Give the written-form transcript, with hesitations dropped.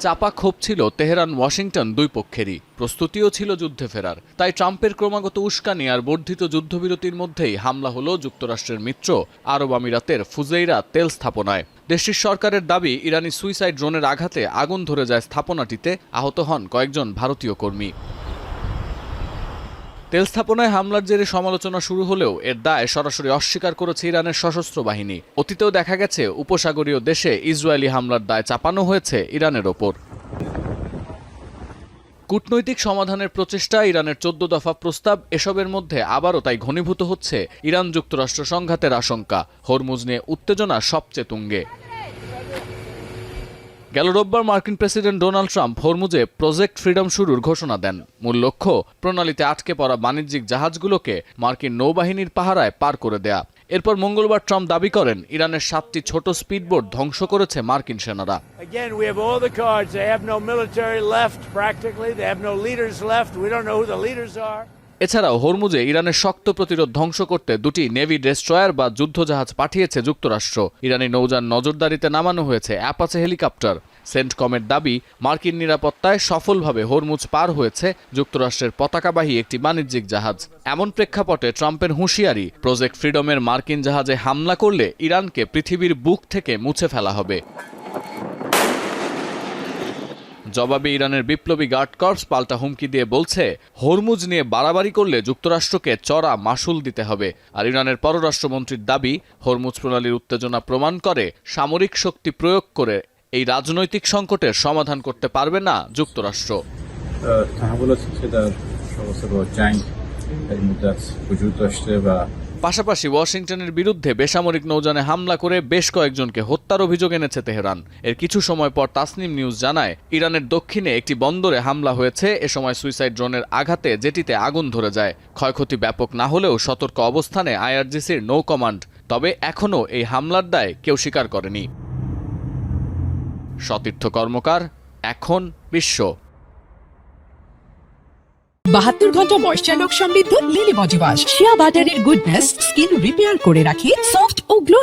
চাপা ক্ষোভ ছিল তেহরান ওয়াশিংটন দুই পক্ষেরই, প্রস্তুতিও ছিল যুদ্ধে ফেরার। তাই ট্রাম্পের ক্রমাগত উস্কানি আর বর্ধিত যুদ্ধবিরতির মধ্যেই হামলা হলো যুক্তরাষ্ট্রের মিত্র আরব আমিরাতের ফুজেইরা তেল স্থাপনায়। দেশটির সরকারের দাবি, ইরানি সুইসাইড ড্রোনের আঘাতে আগুন ধরে যায় স্থাপনাটিতে, আহত হন কয়েকজন ভারতীয় কর্মী। তেল স্থাপনায় হামলার জেরে সমালোচনা শুরু হলেও এর দায় সরাসরি অস্বীকার করেছে ইরানের সশস্ত্র বাহিনী। অতীতেও দেখা গেছে উপসাগরীয় দেশে ইসরায়েলি হামলার দায় চাপানো হয়েছে ইরানের ওপর। কূটনৈতিক সমাধানের প্রচেষ্টা, ইরানের 14 দফা প্রস্তাব, এসবের মধ্যে আবারও তাই ঘনীভূত হচ্ছে ইরান যুক্তরাষ্ট্র সংঘাতের আশঙ্কা। হরমুজ নিয়ে উত্তেজনা সবচেয়ে তুঙ্গে। গেল রোববার মার্কিন প্রেসিডেন্ট ডোনাল্ড ট্রাম্প হরমুজে প্রজেক্ট ফ্রিডম শুরুর ঘোষণা দেন। মূল লক্ষ্য প্রণালীতে আটকে পড়া বাণিজ্যিক জাহাজগুলোকে মার্কিন নৌবাহিনীর পাহারায় পার করে দেয়া। এরপর মঙ্গলবার ট্রাম্প দাবি করেন, ইরানের 7টি ছোট স্পিডবোট ধ্বংস করেছে মার্কিন সেনারা। এছাড়াও হরমুজে ইরানের শক্ত প্রতিরোধ ধ্বংস করতে দুটি নেভি ডেস্ট্রয়ার বা যুদ্ধজাহাজ পাঠিয়েছে যুক্তরাষ্ট্র। ইরানি নৌযান নজরদারিতে নামানো হয়েছে অ্যাপাচে হেলিকপ্টার। সেন্টকমের দাবি, মার্কিন নিরাপত্তায় সফলভাবে হরমুজ পার হয়েছে যুক্তরাষ্ট্রের পতাকাবাহী একটি বাণিজ্যিক জাহাজ। এমন প্রেক্ষাপটে ট্রাম্পের হুঁশিয়ারি, প্রজেক্ট ফ্রিডমের মার্কিন জাহাজে হামলা করলে ইরানকে পৃথিবীর বুক থেকে মুছে ফেলা হবে। জবাবে ইরানের বিপ্লবী গার্ড কর্পস পাল্টা হুমকি দিয়ে বলছে, হরমুজ নিয়ে বাড়াবাড়ি করলে যুক্তরাষ্ট্রকে চড়া মাশুল দিতে হবে। আর ইরানের পররাষ্ট্রমন্ত্রীর দাবি, হরমুজ প্রণালীর উত্তেজনা প্রমাণ করে সামরিক শক্তি প্রয়োগ করে এই রাজনৈতিক সংকটের সমাধান করতে পারবে না যুক্তরাষ্ট্র। পাশাপাশি ওয়াশিংটনের বিরুদ্ধে বেসামরিক নৌযানে হামলা করে বেশ কয়েকজনকে হত্যার অভিযোগ এনেছে তেহরান। এর কিছু সময় পর তাসনিম নিউজ জানায়, ইরানের দক্ষিণে একটি বন্দরে হামলা হয়েছে। এ সময় সুইসাইড ড্রোনের আঘাতে জেটিতে আগুন ধরে যায়। ক্ষয়ক্ষতি ব্যাপক না হলেও সতর্ক অবস্থানে আইআরজিসির নৌ কমান্ড। তবে এখনও এই হামলার দায় কেউ স্বীকার করেনি। সতীর্থ কর্মকার, এখন বিশ্ব। 72 ঘন্টা ময়েশ্চার লক সমৃদ্ধ লিলি বডি ওয়াশ। শিয়া বাটারের গুডনেস স্কিন রিপেয়ার করে রাখে সফট ও গ্লোয়িং।